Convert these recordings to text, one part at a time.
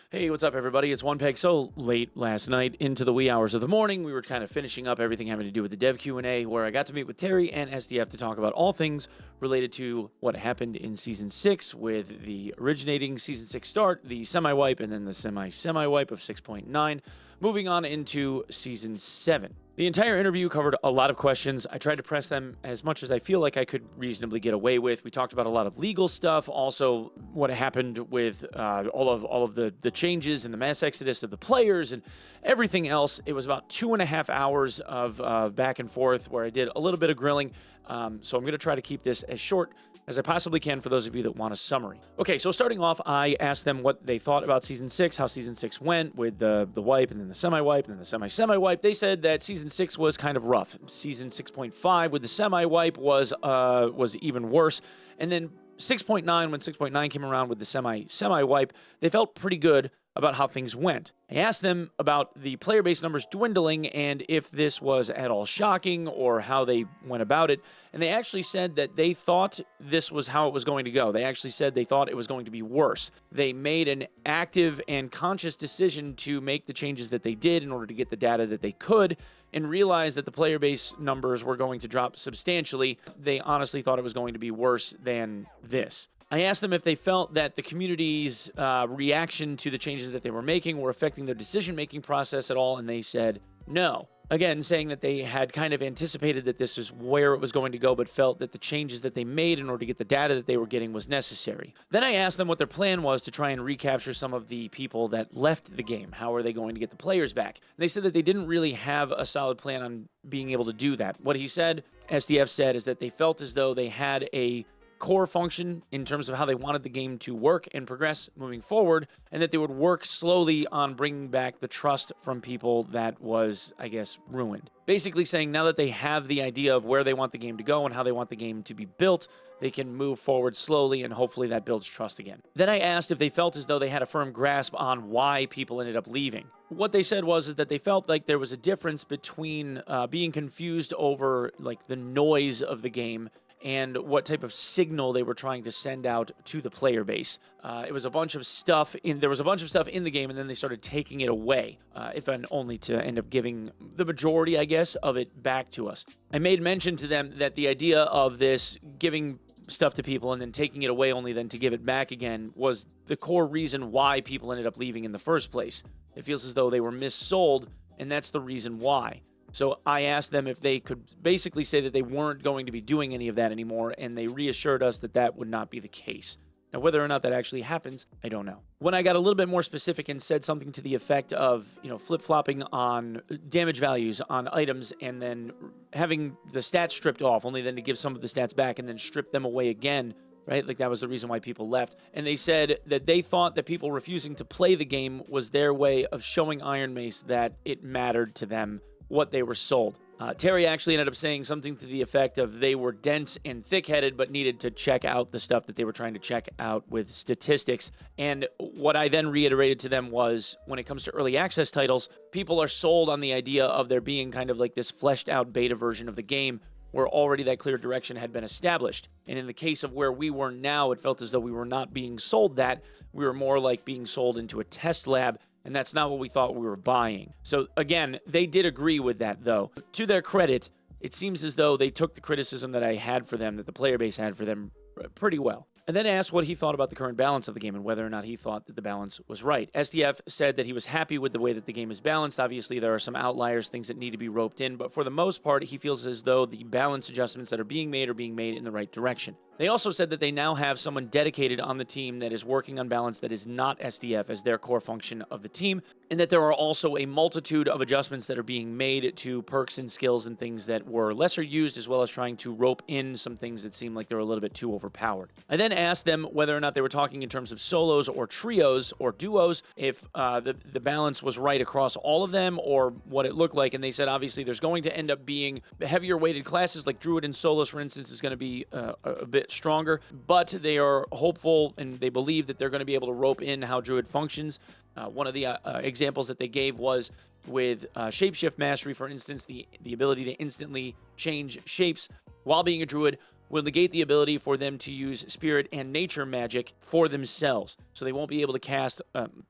Hey, what's up, everybody? It's Onepeg. So late last night into the wee hours of the morning, we were kind of finishing up everything having to do with the dev Q&A, where I got to meet with Terry and SDF to talk about all things related to what happened in Season 6 with the originating Season 6 start, the semi-wipe, and then the semi-wipe of 6.9, moving on into Season 7. The entire interview covered a lot of questions. I tried to press them as much as I feel like I could reasonably get away with. We talked about a lot of legal stuff, also what happened with all of the changes and the mass exodus of the players and everything else. It was about 2.5 hours of back and forth where I did a little bit of grilling. So I'm going to try to keep this as short as I possibly can for those of you that want a summary. Okay, so starting off, I asked them what they thought about Season 6, how Season 6 went with the wipe and then the semi-wipe and then the semi-semi-wipe. They said that Season 6 was kind of rough. Season 6.5 with the semi-wipe was even worse. And then 6.9, when 6.9 came around with the semi-wipe, they felt pretty good about how things went. I asked them about the player base numbers dwindling and if this was at all shocking or how they went about it. And they actually said that they thought this was how it was going to go. They actually said they thought it was going to be worse. They made an active and conscious decision to make the changes that they did in order to get the data that they could and realized that the player base numbers were going to drop substantially. They honestly thought it was going to be worse than this. I asked them if they felt that the community's reaction to the changes that they were making were affecting their decision-making process at all, and they said no. Again, saying that they had kind of anticipated that this was where it was going to go, but felt that the changes that they made in order to get the data that they were getting was necessary. Then I asked them what their plan was to try and recapture some of the people that left the game. How are they going to get the players back? And they said that they didn't really have a solid plan on being able to do that. What he said, SDF said, is that they felt as though they had a core function in terms of how they wanted the game to work and progress moving forward, and that they would work slowly on bringing back the trust from people that was, I guess, ruined. Basically saying now that they have the idea of where they want the game to go and how they want the game to be built, they can move forward slowly and hopefully that builds trust again. Then I asked if they felt as though they had a firm grasp on why people ended up leaving. What they said was that they felt like there was a difference between being confused over like the noise of the game and what type of signal they were trying to send out to the player base. There was a bunch of stuff in the game, and then they started taking it away, if and only to end up giving the majority, I guess, of it back to us. I made mention to them that the idea of this giving stuff to people and then taking it away only then to give it back again was the core reason why people ended up leaving in the first place. It feels as though they were missold, and that's the reason why. So I asked them if they could basically say that they weren't going to be doing any of that anymore, and they reassured us that that would not be the case. Now, whether or not that actually happens, I don't know. When I got a little bit more specific and said something to the effect of, flip-flopping on damage values on items and then having the stats stripped off, only then to give some of the stats back and then strip them away again, right? Like that was the reason why people left. And they said that they thought that people refusing to play the game was their way of showing Ironmace that it mattered to them what they were sold. Terry actually ended up saying something to the effect of they were dense and thick-headed but needed to check out the stuff that they were trying to check out with statistics. And what I then reiterated to them was, when it comes to early access titles, people are sold on the idea of there being kind of like this fleshed-out beta version of the game where already that clear direction had been established. And in the case of where we were now, it felt as though we were not being sold that. We were more like being sold into a test lab, and that's not what we thought we were buying. So again, they did agree with that, though. To their credit, it seems as though they took the criticism that I had for them, that the player base had for them, pretty well. And then asked what he thought about the current balance of the game and whether or not he thought that the balance was right. SDF said that he was happy with the way that the game is balanced. Obviously, there are some outliers, things that need to be roped in, but for the most part, he feels as though the balance adjustments that are being made in the right direction. They also said that they now have someone dedicated on the team that is working on balance that is not SDF as their core function of the team, and that there are also a multitude of adjustments that are being made to perks and skills and things that were lesser used, as well as trying to rope in some things that seem like they're a little bit too overpowered. I then asked them whether or not they were talking in terms of solos or trios or duos, if the balance was right across all of them or what it looked like, and they said obviously there's going to end up being heavier weighted classes like Druid and Solos, for instance, is going to be a bit stronger, but they are hopeful and they believe that they're going to be able to rope in how Druid functions. One of the examples that they gave was with Shapeshift Mastery, for instance, the ability to instantly change shapes while being a Druid will negate the ability for them to use spirit and nature magic for themselves. So they won't be able to cast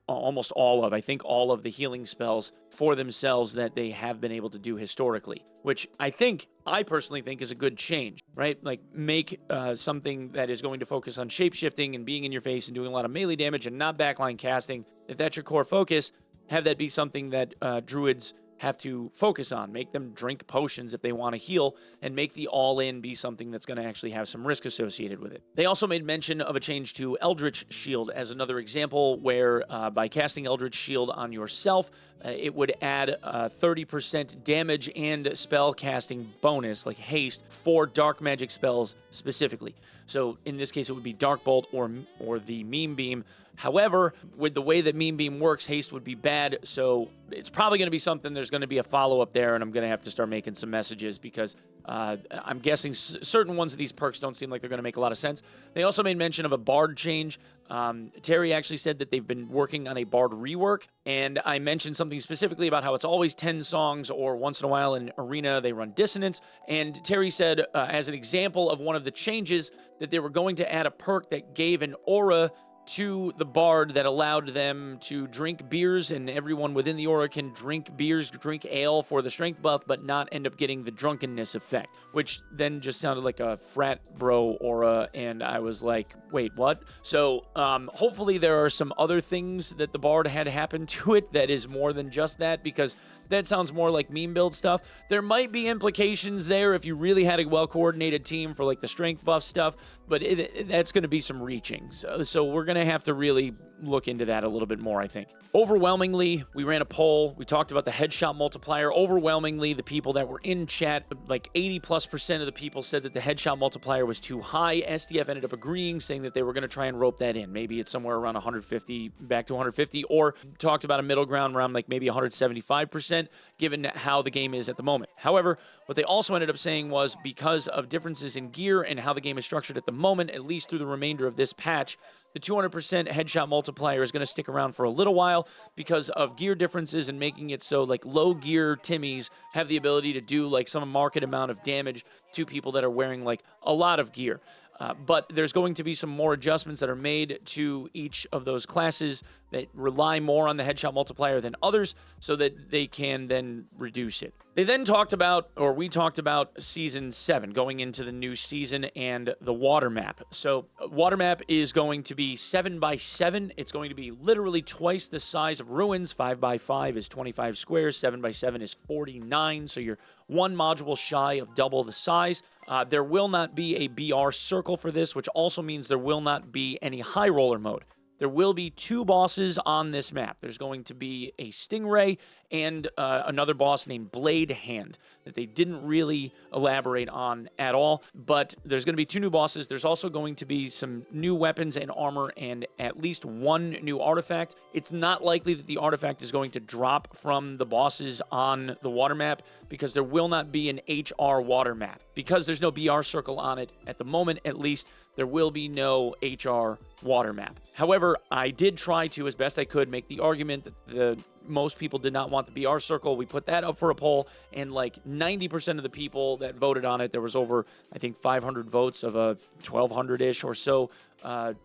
almost all of, I think, all of the healing spells for themselves that they have been able to do historically, which I personally think is a good change, right? Like, make something that is going to focus on shape-shifting and being in your face and doing a lot of melee damage and not backline casting. If that's your core focus, have that be something that druids have to focus on. Make them drink potions if they want to heal, and make the all-in be something that's going to actually have some risk associated with it. They also made mention of a change to Eldritch Shield as another example, where by casting Eldritch Shield on yourself, it would add 30% damage and spell casting bonus, like haste, for dark magic spells specifically. So in this case, it would be Dark Bolt or the Meme Beam. However, with the way that Meme Beam works, haste would be bad, so it's probably going to be something, there's going to be a follow-up there, and I'm going to have to start making some messages, because I'm guessing certain ones of these perks don't seem like they're going to make a lot of sense. They also made mention of a Bard change. Terry actually said that they've been working on a Bard rework, and I mentioned something specifically about how it's always 10 songs, or once in a while in Arena they run Dissonance, and Terry said, as an example of one of the changes, that they were going to add a perk that gave an aura to the Bard that allowed them to drink beers, and everyone within the aura can drink beers, drink ale for the strength buff, but not end up getting the drunkenness effect, which then just sounded like a frat bro aura, and I was like, wait, what? So hopefully there are some other things that the Bard had happen to it that is more than just that, because that sounds more like meme build stuff. There might be implications there if you really had a well-coordinated team for like the strength buff stuff, but that's going to be some reaching. So we're going to have to really look into that a little bit more, I think. Overwhelmingly, we ran a poll. We talked about the headshot multiplier. Overwhelmingly, the people that were in chat, like 80+% of the people said that the headshot multiplier was too high. SDF ended up agreeing, saying that they were going to try and rope that in. Maybe it's somewhere around 150, back to 150, or talked about a middle ground around like maybe 175%, given how the game is at the moment. However, what they also ended up saying was, because of differences in gear and how the game is structured at the moment, at least through the remainder of this patch, the 200% headshot multiplier is going to stick around for a little while because of gear differences and making it so like low gear Timmies have the ability to do like some market amount of damage to people that are wearing like a lot of gear. But there's going to be some more adjustments that are made to each of those classes that rely more on the headshot multiplier than others, so that they can then reduce it. They then talked about, or we talked about, Season 7, going into the new season, and the water map. So water map is going to be 7x7. It's going to be literally twice the size of Ruins. 5x5 is 25 squares. 7x7 is 49, so you're one module shy of double the size. There will not be a BR circle for this, which also means there will not be any high roller mode. There will be two bosses on this map. There's going to be a Stingray and another boss named Blade Hand that they didn't really elaborate on at all, but there's going to be two new bosses. There's also going to be some new weapons and armor and at least one new artifact. It's not likely that the artifact is going to drop from the bosses on the water map, because there will not be an HR water map. Because there's no BR circle on it at the moment, at least, there will be no HR water map. However, I did try to, as best I could, make the argument that most people did not want the BR circle. We put that up for a poll, and like 90% of the people that voted on it, there was over, I think, 500 votes of a 1,200-ish or so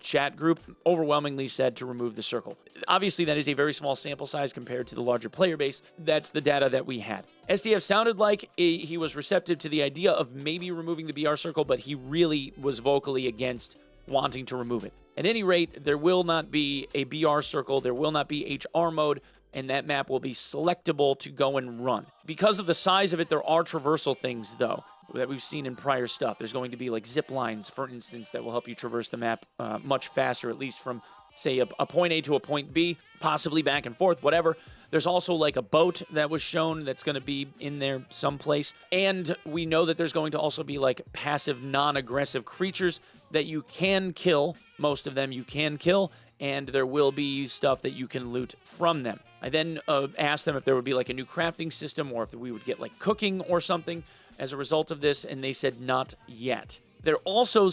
chat group, overwhelmingly said to remove the circle. Obviously, that is a very small sample size compared to the larger player base. That's the data that we had. SDF sounded like he was receptive to the idea of maybe removing the BR circle, but he really was vocally against wanting to remove it. At any rate, there will not be a BR circle, there will not be HR mode, and that map will be selectable to go and run. Because of the size of it, there are traversal things, though, that we've seen in prior stuff. There's going to be like zip lines, for instance, that will help you traverse the map much faster, at least from, say, a point A to a point B, possibly back and forth, whatever. There's also like a boat that was shown that's going to be in there someplace. And we know that there's going to also be like passive, non-aggressive creatures that you can kill. Most of them you can kill, and there will be stuff that you can loot from them. I then asked them if there would be like a new crafting system, or if we would get like cooking or something as a result of this, and they said not yet. There also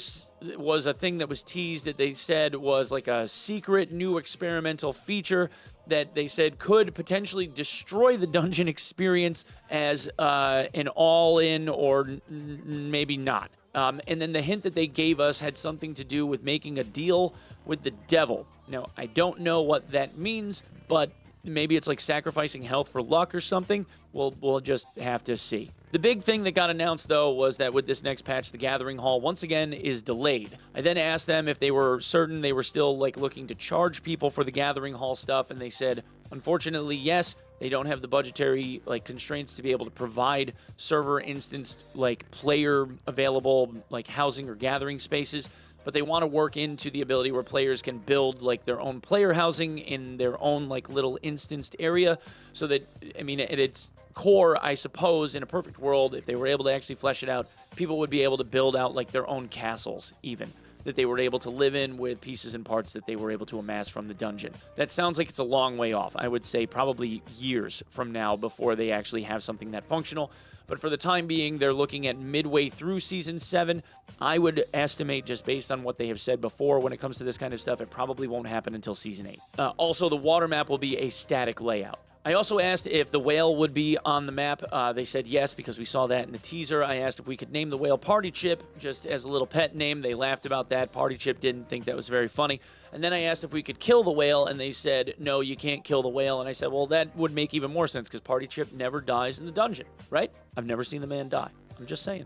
was a thing that was teased that they said was like a secret new experimental feature that they said could potentially destroy the dungeon experience as an all-in, or maybe not. And then the hint that they gave us had something to do with making a deal with the devil. Now, I don't know what that means, but maybe it's like sacrificing health for luck or something. We'll just have to see. The big thing that got announced, though, was that with this next patch, the Gathering Hall, once again, is delayed. I then asked them if they were certain they were still, like, looking to charge people for the Gathering Hall stuff, and they said, unfortunately, yes, they don't have the budgetary, like, constraints to be able to provide server instanced, like, player available, like, housing or gathering spaces, but they want to work into the ability where players can build, like, their own player housing in their own, like, little instanced area, so that, I mean, at its core, I suppose, in a perfect world, if they were able to actually flesh it out, people would be able to build out, like, their own castles, even, that they were able to live in with pieces and parts that they were able to amass from the dungeon. That sounds like it's a long way off. I would say probably years from now before they actually have something that functional. But for the time being, they're looking at midway through Season 7. I would estimate, just based on what they have said before, when it comes to this kind of stuff, it probably won't happen until Season 8. Also, the water map will be a static layout. I also asked if the whale would be on the map. They said yes, because we saw that in the teaser. I asked if we could name the whale Party Chip, just as a little pet name. They laughed about that. Party Chip didn't think that was very funny. And then I asked if we could kill the whale, and they said, no, you can't kill the whale. And I said, well, that would make even more sense, because Party Chip never dies in the dungeon, right? I've never seen the man die. I'm just saying.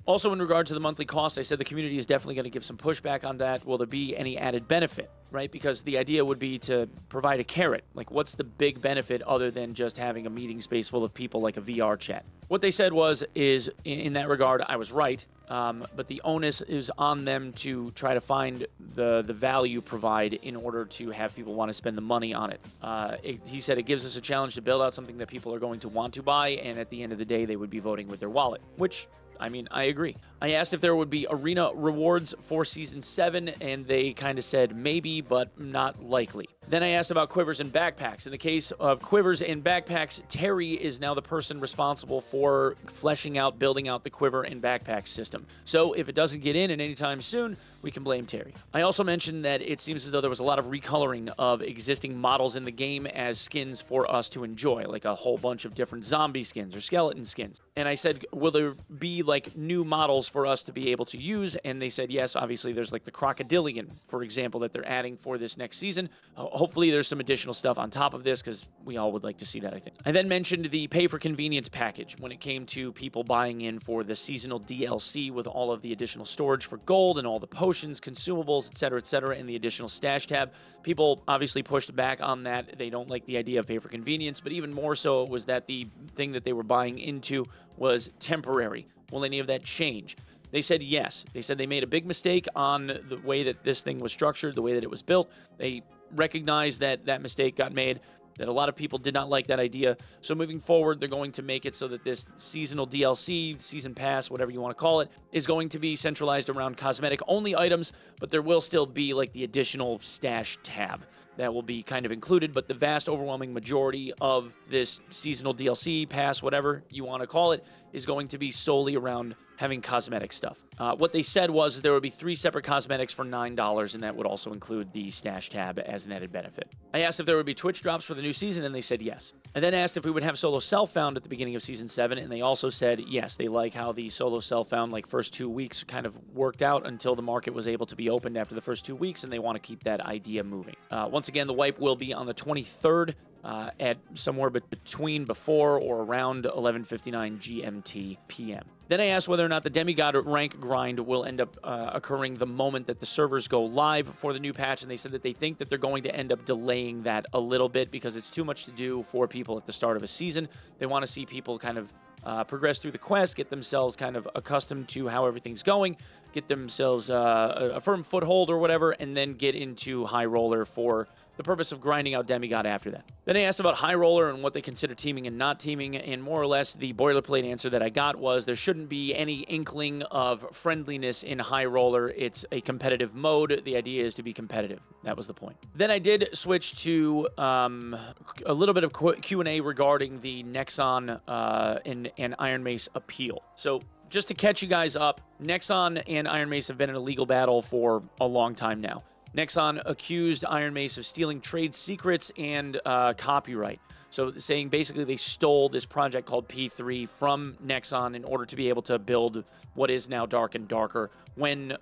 Also, in regard to the monthly cost, I said the community is definitely going to give some pushback on that. Will there be any added benefit, right? Because the idea would be to provide a carrot. Like, what's the big benefit other than just having a meeting space full of people like a VR chat? What they said is, in that regard, I was right. But the onus is on them to try to find the value provide in order to have people want to spend the money on it. He said it gives us a challenge to build out something that people are going to want to buy, and at the end of the day, they would be voting with their wallet, which, I mean, I agree. I asked if there would be arena rewards for Season 7, and they kind of said maybe, but not likely. Then I asked about quivers and backpacks. In the case of quivers and backpacks, Terry is now the person responsible for fleshing out, building out the quiver and backpack system. So if it doesn't get in anytime soon, we can blame Terry. I also mentioned that it seems as though there was a lot of recoloring of existing models in the game as skins for us to enjoy, like a whole bunch of different zombie skins or skeleton skins. And I said, will there be like new models for us to be able to use? And they said yes. Obviously, there's like the crocodilian, for example, that they're adding for this next season. Hopefully, there's some additional stuff on top of this, because we all would like to see that, I think. I then mentioned the pay for convenience package when it came to people buying in for the seasonal DLC with all of the additional storage for gold and all the potions, consumables, etc., and the additional stash tab. People obviously pushed back on that. They don't like the idea of pay for convenience, but even more so was that the thing that they were buying into was temporary. Will any of that change? They said yes. They said they made a big mistake on the way that this thing was structured, the way that it was built. They recognized that that mistake got made, that a lot of people did not like that idea. So moving forward, they're going to make it so that this seasonal DLC, season pass, whatever you want to call it, is going to be centralized around cosmetic-only items, but there will still be like the additional stash tab that will be kind of included, but the vast overwhelming majority of this seasonal DLC, pass, whatever you want to call it, is going to be solely around having cosmetic stuff. What they said was there would be 3 separate cosmetics for $9, and that would also include the stash tab as an added benefit. I asked if there would be Twitch drops for the new season, and they said yes. I then asked if we would have solo self-found at the beginning of Season 7, and they also said yes. They like how the solo self-found, like, first 2 weeks kind of worked out until the market was able to be opened after the first 2 weeks, and they want to keep that idea moving. Once again, the wipe will be on the 23rd, at somewhere between before or around 11:59 GMT PM. Then I asked whether or not the demigod rank grind will end up occurring the moment that the servers go live for the new patch, and they said that they think that they're going to end up delaying that a little bit because it's too much to do for people at the start of a season. They want to see people kind of progress through the quest, get themselves kind of accustomed to how everything's going, get themselves a firm foothold or whatever, and then get into High Roller for the purpose of grinding out Demigod after that. Then I asked about High Roller and what they consider teaming and not teaming, and more or less the boilerplate answer that I got was there shouldn't be any inkling of friendliness in High Roller. It's a competitive mode. The idea is to be competitive. That was the point. Then I did switch to a little bit of Q&A regarding the Nexon and Ironmace appeal. So just to catch you guys up, Nexon and Ironmace have been in a legal battle for a long time now. Nexon accused Ironmace of stealing trade secrets and copyright. So saying basically they stole this project called P3 from Nexon in order to be able to build what is now Dark and Darker. When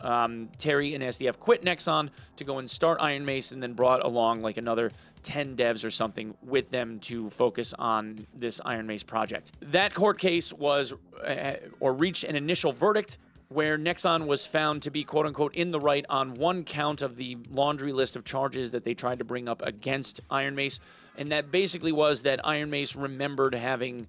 Terry and SDF quit Nexon to go and start Ironmace, and then brought along like another 10 devs or something with them to focus on this Ironmace project. That court case was, or reached an initial verdict where Nexon was found to be quote-unquote in the right on one count of the laundry list of charges that they tried to bring up against Ironmace. And that basically was that Ironmace remembered having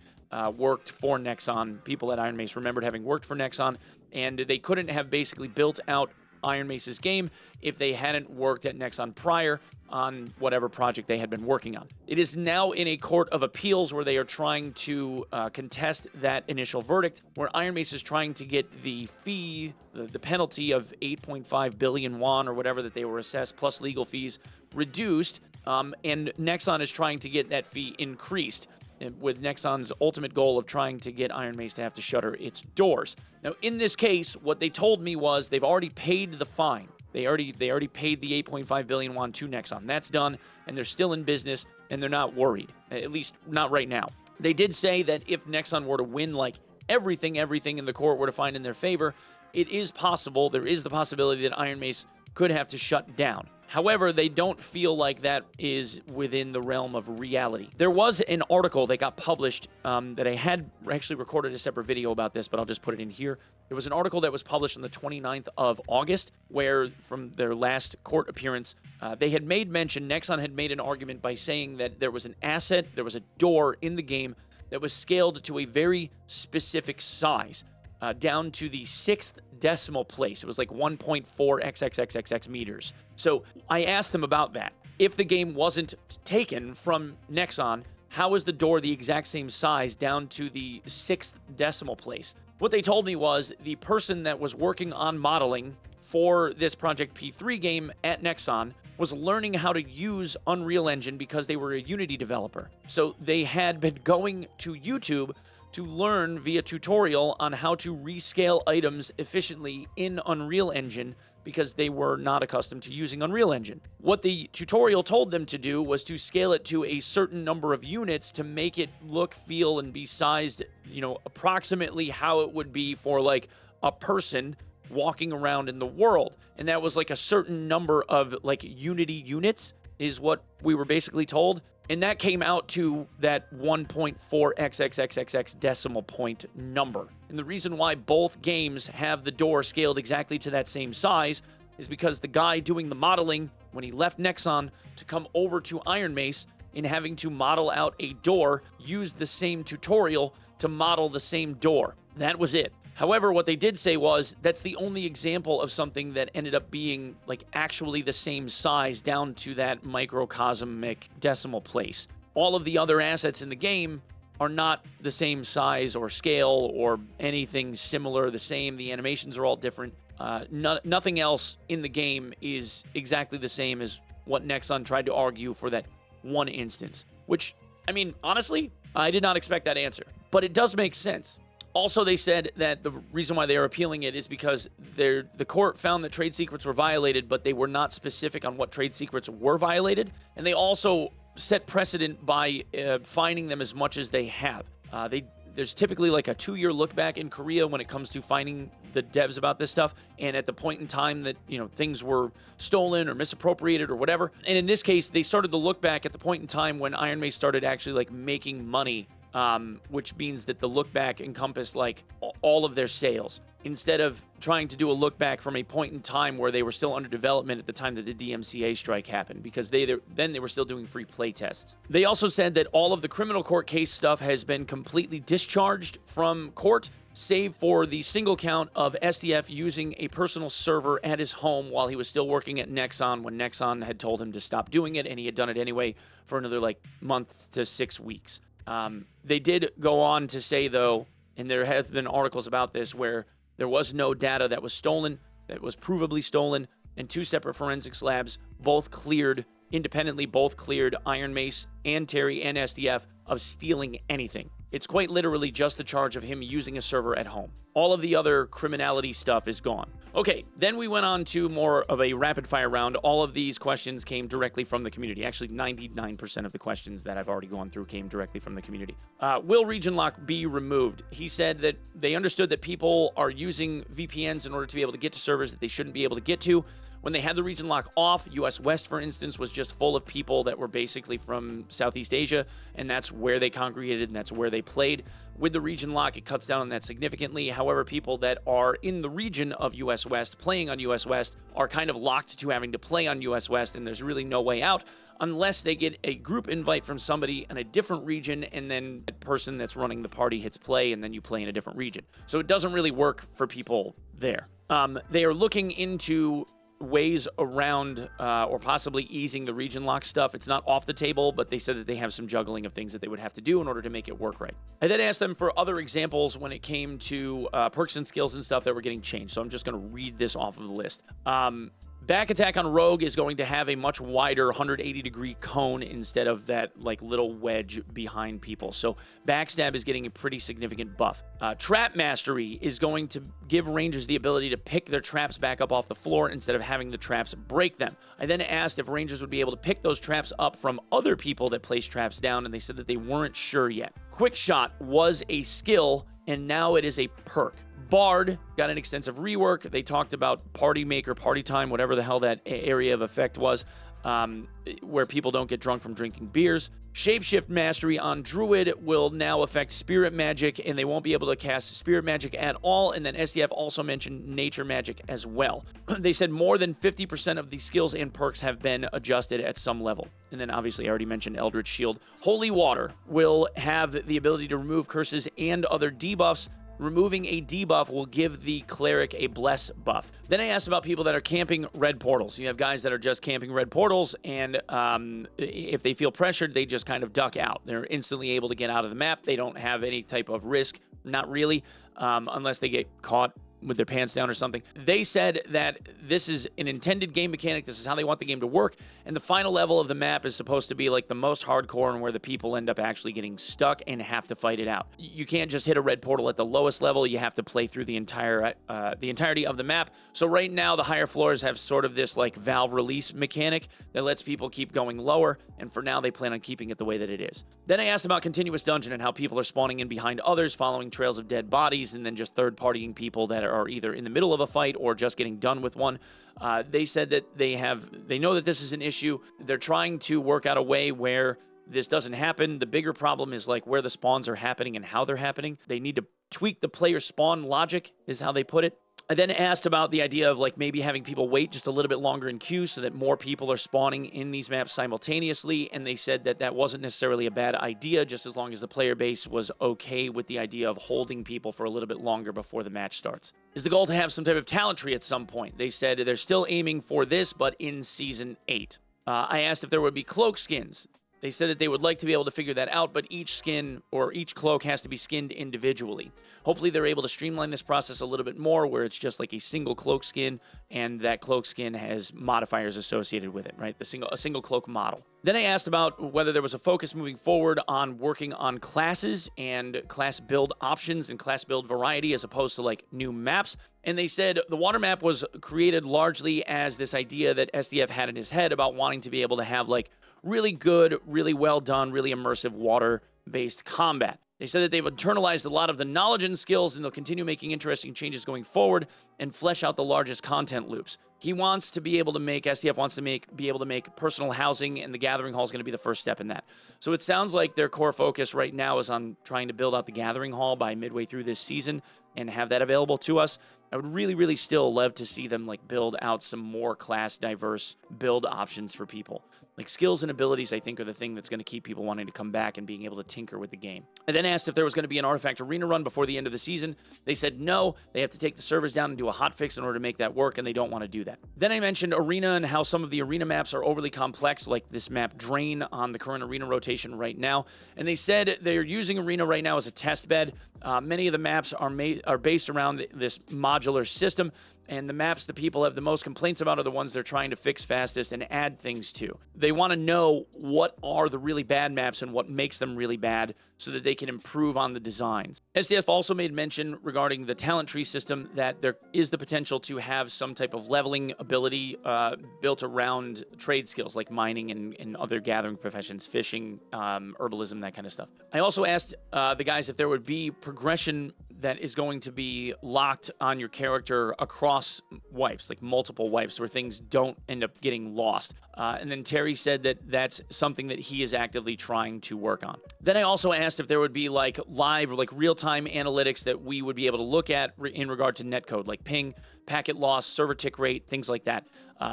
worked for Nexon. People at Ironmace remembered having worked for Nexon, and they couldn't have basically built out Ironmace's game if they hadn't worked at Nexon prior on whatever project they had been working on. It is now in a court of appeals where they are trying to contest that initial verdict, where Ironmace is trying to get the fee, the penalty of 8.5 billion won or whatever that they were assessed, plus legal fees, reduced, and Nexon is trying to get that fee increased, with Nexon's ultimate goal of trying to get Ironmace to have to shutter its doors. Now, in this case, what they told me was they've already paid the fine. They already paid the 8.5 billion won to Nexon. That's done, and they're still in business, and they're not worried, at least not right now. They did say that if Nexon were to win, like everything in the court were to find in their favor, it is possible, there is the possibility that Ironmace could have to shut down. However, they don't feel like that is within the realm of reality. There was an article that got published that I had actually recorded a separate video about this, but I'll just put it in here. There was an article that was published on the 29th of August, where from their last court appearance, they had made mention, Nexon had made an argument by saying that there was an asset, there was a door in the game that was scaled to a very specific size, down to the 6th decimal place. It was like 1.4 xxxxx meters. So I asked them about that. If the game wasn't taken from Nexon, how is the door the exact same size down to the 6th decimal place? What they told me was the person that was working on modeling for this Project P3 game at Nexon was learning how to use Unreal Engine because they were a Unity developer. So they had been going to YouTube to learn via tutorial on how to rescale items efficiently in Unreal Engine because they were not accustomed to using Unreal Engine. What the tutorial told them to do was to scale it to a certain number of units to make it look, feel, and be sized, approximately how it would be for like a person walking around in the world. And that was like a certain number of like Unity units is what we were basically told. And that came out to that 1.4 xxxxx decimal point number. And the reason why both games have the door scaled exactly to that same size is because the guy doing the modeling, when he left Nexon to come over to Ironmace, in having to model out a door, used the same tutorial to model the same door. That was it. However, what they did say was that's the only example of something that ended up being like actually the same size down to that microcosmic decimal place. All of the other assets in the game are not the same size or scale or anything similar, the same. The animations are all different. Nothing else in the game is exactly the same as what Nexon tried to argue for that one instance. Which, I mean, honestly, I did not expect that answer. But it does make sense. Also, they said that the reason why they are appealing it is because the court found that trade secrets were violated, but they were not specific on what trade secrets were violated. And they also set precedent by fining them as much as they have. There's typically like a 2-year look back in Korea when it comes to fining the devs about this stuff. And at the point in time that, things were stolen or misappropriated or whatever. And in this case, they started to look back at the point in time when Ironmace started actually like making money, which means that the look back encompassed like all of their sales, instead of trying to do a look back from a point in time where they were still under development at the time that the DMCA strike happened, because then they were still doing free play tests. They also said that all of the criminal court case stuff has been completely discharged from court, save for the single count of SDF using a personal server at his home while he was still working at Nexon, when Nexon had told him to stop doing it, and he had done it anyway for another like month to 6 weeks. They did go on to say, though, and there have been articles about this, where there was no data that was stolen, that was provably stolen, and 2 separate forensics labs both cleared Ironmace and Terry and SDF of stealing anything. It's quite literally just the charge of him using a server at home. All of the other criminality stuff is gone. Okay, then we went on to more of a rapid-fire round. All of these questions came directly from the community. Actually, 99% of the questions that I've already gone through came directly from the community. Will region lock be removed? He said that they understood that people are using VPNs in order to be able to get to servers that they shouldn't be able to get to. When they had the region lock off, US West, for instance, was just full of people that were basically from Southeast Asia, and that's where they congregated and that's where they played. With the region lock, it cuts down on that significantly. However, people that are in the region of US West, playing on US West, are kind of locked to having to play on US West, and there's really no way out unless they get a group invite from somebody in a different region, and then the person that's running the party hits play, and then you play in a different region. So it doesn't really work for people there. They are looking into ways around or possibly easing the region lock stuff. It's not off the table, but they said that they have some juggling of things that they would have to do in order to make it work right. I then asked them for other examples when it came to perks and skills and stuff that were getting changed. So I'm just going to read this off of the list. Back attack on Rogue is going to have a much wider 180-degree cone instead of that like little wedge behind people. So backstab is getting a pretty significant buff. Trap mastery is going to give rangers the ability to pick their traps back up off the floor instead of having the traps break them. I then asked if rangers would be able to pick those traps up from other people that place traps down, and they said that they weren't sure yet. Quick shot was a skill, and now it is a perk. Bard got an extensive rework. They talked about Party Maker, Party Time, whatever the hell that area of effect was, where people don't get drunk from drinking beers. Shapeshift Mastery on Druid will now affect Spirit Magic, and they won't be able to cast Spirit Magic at all. And then SDF also mentioned Nature Magic as well. They said more than 50% of the skills and perks have been adjusted at some level. And then obviously I already mentioned Eldritch Shield. Holy Water will have the ability to remove curses and other debuffs. Removing a debuff will give the cleric a bless buff. Then I asked about people that are camping red portals. You have guys that are just camping red portals, and if they feel pressured, they just kind of duck out. They're instantly able to get out of the map. They don't have any type of risk, not really, unless they get caught with their pants down or something. They said that this is an intended game mechanic. This is how they want the game to work. And the final level of the map is supposed to be like the most hardcore and where the people end up actually getting stuck and have to fight it out. You can't just hit a red portal at the lowest level. You have to play through the entirety of the map. So right now, the higher floors have sort of this like valve release mechanic that lets people keep going lower. And for now, they plan on keeping it the way that it is. Then I asked about continuous dungeon and how people are spawning in behind others, following trails of dead bodies, and then just third-partying people that are either in the middle of a fight or just getting done with one. They said that they know that this is an issue. They're trying to work out a way where this doesn't happen. The bigger problem is like where the spawns are happening and how they're happening. They need to tweak the player spawn logic, is how they put it. I then asked about the idea of like maybe having people wait just a little bit longer in queue so that more people are spawning in these maps simultaneously, and they said that that wasn't necessarily a bad idea, just as long as the player base was okay with the idea of holding people for a little bit longer before the match starts. Is the goal to have some type of talent tree at some point? They said they're still aiming for this, but in Season 8. I asked if there would be cloak skins. They said that they would like to be able to figure that out, but each skin or each cloak has to be skinned individually. Hopefully they're able to streamline this process a little bit more where it's just like a single cloak skin, and that cloak skin has modifiers associated with it, right? A single cloak model. Then I asked about whether there was a focus moving forward on working on classes and class build options and class build variety as opposed to like new maps. And they said the water map was created largely as this idea that SDF had in his head about wanting to be able to have like really good, really well done, really immersive water-based combat. They said that they've internalized a lot of the knowledge and skills, and they'll continue making interesting changes going forward and flesh out the largest content loops. He wants to be able to make, SDF wants to be able to make personal housing, and the Gathering Hall is going to be the first step in that. So it sounds like their core focus right now is on trying to build out the Gathering Hall by midway through this season and have that available to us. I would really, really still love to see them like build out some more class diverse build options for people. Like skills and abilities, I think, are the thing that's going to keep people wanting to come back and being able to tinker with the game. I then asked if there was going to be an Artifact Arena run before the end of the season. They said no. They have to take the servers down and do a hotfix in order to make that work, and they don't want to do that. Then I mentioned Arena and how some of the Arena maps are overly complex, like this map Drain on the current Arena rotation right now. And they said they're using Arena right now as a test bed. Many of the maps are based around this modular system, and the maps that people have the most complaints about are the ones they're trying to fix fastest and add things to. They want to know what are the really bad maps and what makes them really bad so that they can improve on the designs. SDF also made mention regarding the talent tree system that there is the potential to have some type of leveling ability built around trade skills like mining and other gathering professions, fishing, herbalism, that kind of stuff. I also asked the guys if there would be progression that is going to be locked on your character across wipes, like multiple wipes, where things don't end up getting lost. And then Terry said that that's something that he is actively trying to work on. Then I also asked if there would be like live or like real-time analytics that we would be able to look at in regard to netcode, like ping, packet loss, server tick rate, things like that.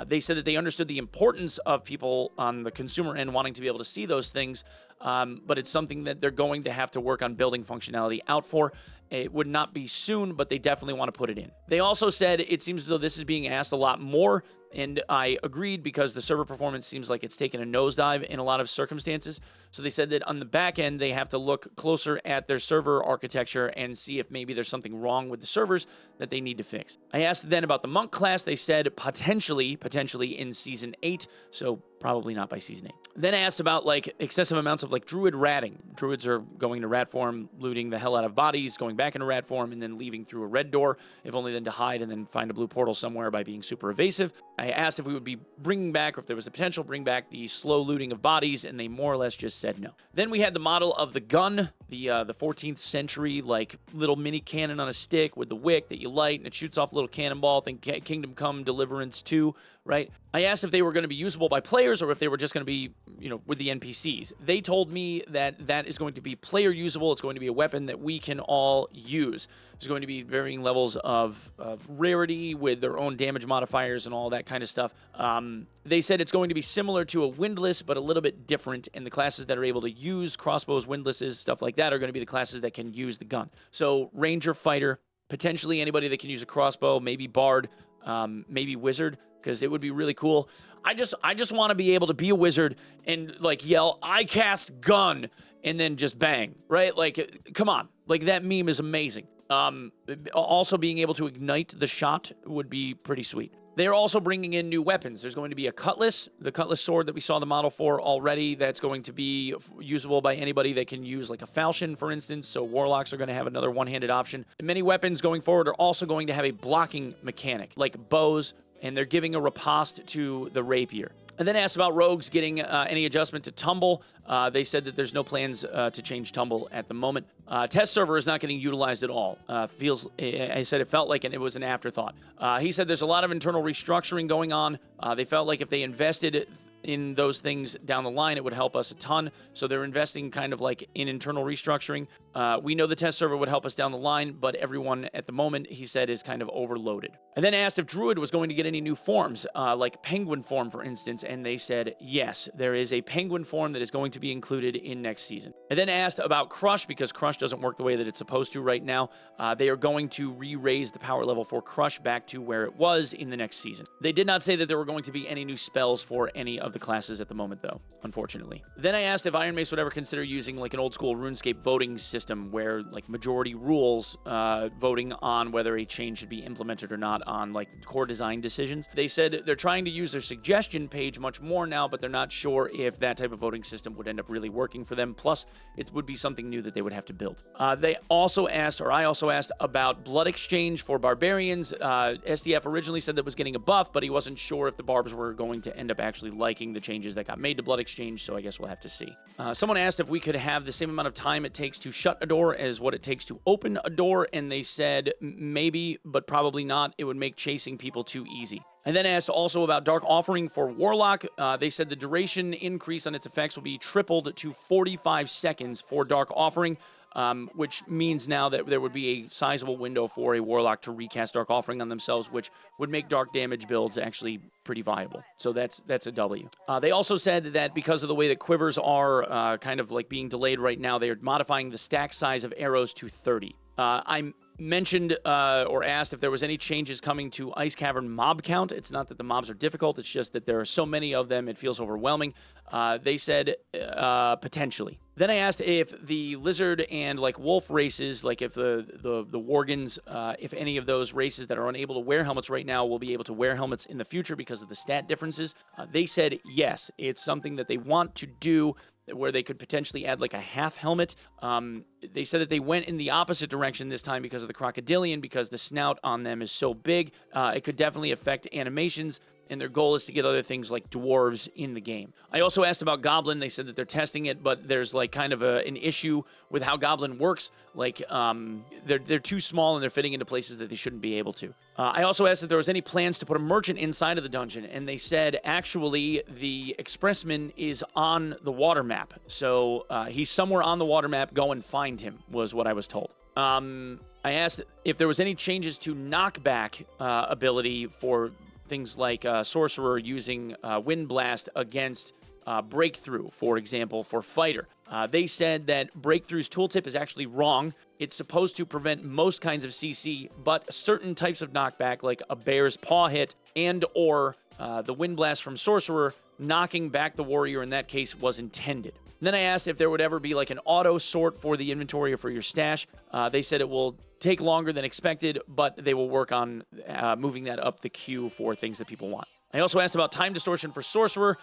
They said that they understood the importance of people on the consumer end wanting to be able to see those things, but it's something that they're going to have to work on building functionality out for. It would not be soon, but they definitely want to put it in. They also said it seems as though this is being asked a lot more, and I agreed because the server performance seems like it's taken a nosedive in a lot of circumstances. So they said that on the back end, they have to look closer at their server architecture and see if maybe there's something wrong with the servers that they need to fix. I asked then about the monk class. They said potentially in Season 8, so probably not by Season 8. Then I asked about like excessive amounts of like druid ratting. Druids are going to rat form, looting the hell out of bodies, going back into rat form, and then leaving through a red door, if only then to hide and then find a blue portal somewhere by being super evasive. I asked if we would be bringing back, or if there was a potential bring back the slow looting of bodies, and they more or less just said no. Then we had the model of the gun, the 14th century like little mini cannon on a stick with the wick that you light and it shoots off a little cannonball. Think Kingdom Come Deliverance 2, right? I asked if they were going to be usable by players or if they were just going to be, with the NPCs. They told me that that is going to be player usable. It's going to be a weapon that we can all use. There's going to be varying levels of rarity with their own damage modifiers and all that kind of stuff. They said it's going to be similar to a windlass, but a little bit different, and the classes that are able to use crossbows, windlasses, stuff like that are going to be the classes that can use the gun. So Ranger, Fighter, potentially anybody that can use a crossbow, maybe Bard, maybe Wizard, because it would be really cool. I just want to be able to be a wizard and like yell, "I cast gun," and then just bang, right? Like, come on. Like, that meme is amazing. Also being able to ignite the shot would be pretty sweet. They're also bringing in new weapons. There's going to be a cutlass, the cutlass sword that we saw the model for already. That's going to be usable by anybody that can use like a falchion, for instance. So warlocks are going to have another one-handed option. And many weapons going forward are also going to have a blocking mechanic, like bows, and they're giving a riposte to the rapier. And then asked about rogues getting any adjustment to tumble. They said that there's no plans to change tumble at the moment. Test server is not getting utilized at all. I said it felt like it was an afterthought. He said there's a lot of internal restructuring going on. They felt like if they invested in those things down the line, it would help us a ton. So they're investing kind of like in internal restructuring. We know the test server would help us down the line, but everyone at the moment, he said, is kind of overloaded. I then asked if Druid was going to get any new forms, like Penguin form, for instance, and they said yes, there is a Penguin form that is going to be included in next season. I then asked about Crush, because Crush doesn't work the way that it's supposed to right now. They are going to re-raise the power level for Crush back to where it was in the next season. They did not say that there were going to be any new spells for any of the classes at the moment, though, unfortunately. Then I asked if Ironmace would ever consider using like an old school RuneScape voting system where like majority rules voting on whether a change should be implemented or not on like core design decisions. They said they're trying to use their suggestion page much more now, but they're not sure if that type of voting system would end up really working for them. Plus, it would be something new that they would have to build. I also asked about Blood Exchange for Barbarians. SDF originally said that was getting a buff, but he wasn't sure if the Barbs were going to end up actually liking the changes that got made to Blood Exchange, so I guess we'll have to see. Someone asked if we could have the same amount of time it takes to shut a door as what it takes to open a door, and they said maybe, but probably not. It would make chasing people too easy. I then asked also about Dark Offering for Warlock. They said the duration increase on its effects will be tripled to 45 seconds for Dark Offering, which means now that there would be a sizable window for a Warlock to recast Dark Offering on themselves, which would make dark damage builds actually pretty viable. So that's a W. They also said that because of the way that quivers are kind of like being delayed right now, they are modifying the stack size of arrows to 30. I'm mentioned or asked if there was any changes coming to Ice Cavern mob count. It's not that the mobs are difficult, it's just that there are so many of them, it feels overwhelming. They said potentially. Then I asked if the lizard and like wolf races, like if the Worgans, if any of those races that are unable to wear helmets right now will be able to wear helmets in the future because of the stat differences. They said yes, it's something that they want to do, where they could potentially add like a half helmet. They said that they went in the opposite direction this time because of the crocodilian, because the snout on them is so big. It could definitely affect animations, and their goal is to get other things like dwarves in the game. I also asked about Goblin. They said that they're testing it, but there's like kind of an issue with how Goblin works. Like they're too small and they're fitting into places that they shouldn't be able to. I also asked if there was any plans to put a merchant inside of the dungeon, and they said actually the expressman is on the water map. So he's somewhere on the water map. Go and find him, was what I was told. I asked if there was any changes to knockback ability for things like Sorcerer using Wind Blast against Breakthrough, for example, for Fighter. They said that Breakthrough's tooltip is actually wrong. It's supposed to prevent most kinds of CC, but certain types of knockback, like a bear's paw hit and or the Wind Blast from Sorcerer, knocking back the warrior in that case was intended. Then I asked if there would ever be like an auto sort for the inventory or for your stash. They said it will take longer than expected, but they will work on moving that up the queue for things that people want. I also asked about time distortion for Sorcerer.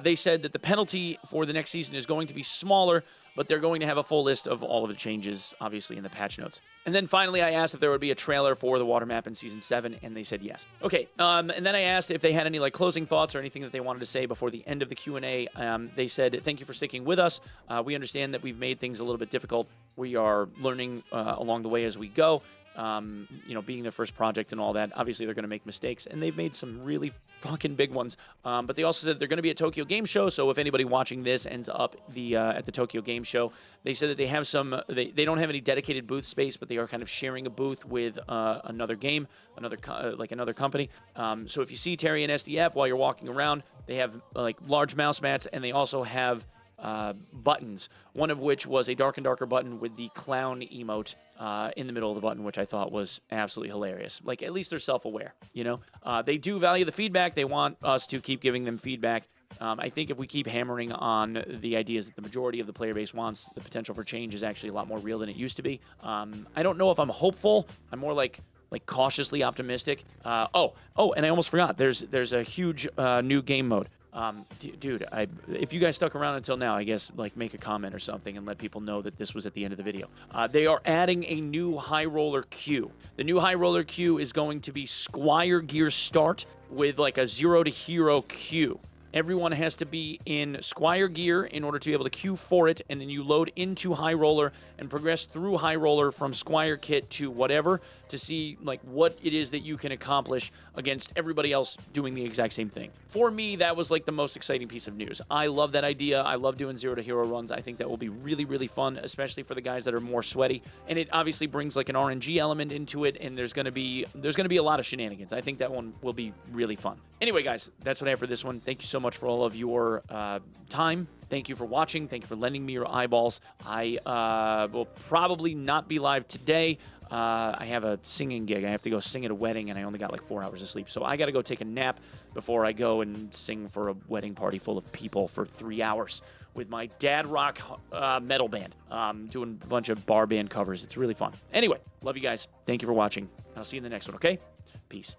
They said that the penalty for the next season is going to be smaller, but they're going to have a full list of all of the changes, obviously, in the patch notes. And then finally, I asked if there would be a trailer for the water map in Season 7, and they said yes. Okay, and then I asked if they had any like closing thoughts or anything that they wanted to say before the end of the Q&A. They said, thank you for sticking with us. We understand that we've made things a little bit difficult. We are learning along the way as we go. Being their first project and all that, obviously they're going to make mistakes, and they've made some really fucking big ones. But they also said they're going to be at Tokyo Game Show, so if anybody watching this ends up at the Tokyo Game Show, they said that they have some, they don't have any dedicated booth space, but they are kind of sharing a booth with another game, another company. So if you see Terry and SDF while you're walking around, they have like large mouse mats, and they also have buttons, one of which was a Dark and Darker button with the clown emote in the middle of the button, which I thought was absolutely hilarious. Like, at least they're self-aware, you know? They do value the feedback. They want us to keep giving them feedback. I think if we keep hammering on the ideas that the majority of the player base wants, the potential for change is actually a lot more real than it used to be. I don't know if I'm hopeful. I'm more like cautiously optimistic. And I almost forgot. There's a huge new game mode. Dude, if you guys stuck around until now, I guess, like, make a comment or something and let people know that this was at the end of the video. They are adding a new High Roller queue. The new High Roller queue is going to be Squire Gear Start with, like, a 0 to Hero queue. Everyone has to be in Squire Gear in order to be able to queue for it, and then you load into High Roller and progress through High Roller from Squire Kit to whatever to see like what it is that you can accomplish against everybody else doing the exact same thing. For me, that was like the most exciting piece of news. I love that idea. I love doing 0 to Hero runs. I think that will be really, really fun, especially for the guys that are more sweaty. And it obviously brings like an RNG element into it, and there's gonna be a lot of shenanigans. I think that one will be really fun. Anyway, guys, that's what I have for this one. Thank you so much for all of your time. Thank you for watching. Thank you for lending me your eyeballs. I will probably not be live today. I have a singing gig. I have to go sing at a wedding, and I only got like 4 hours of sleep. So I got to go take a nap before I go and sing for a wedding party full of people for 3 hours with my dad rock metal band. Doing a bunch of bar band covers. It's really fun. Anyway, love you guys. Thank you for watching. I'll see you in the next one, okay? Peace.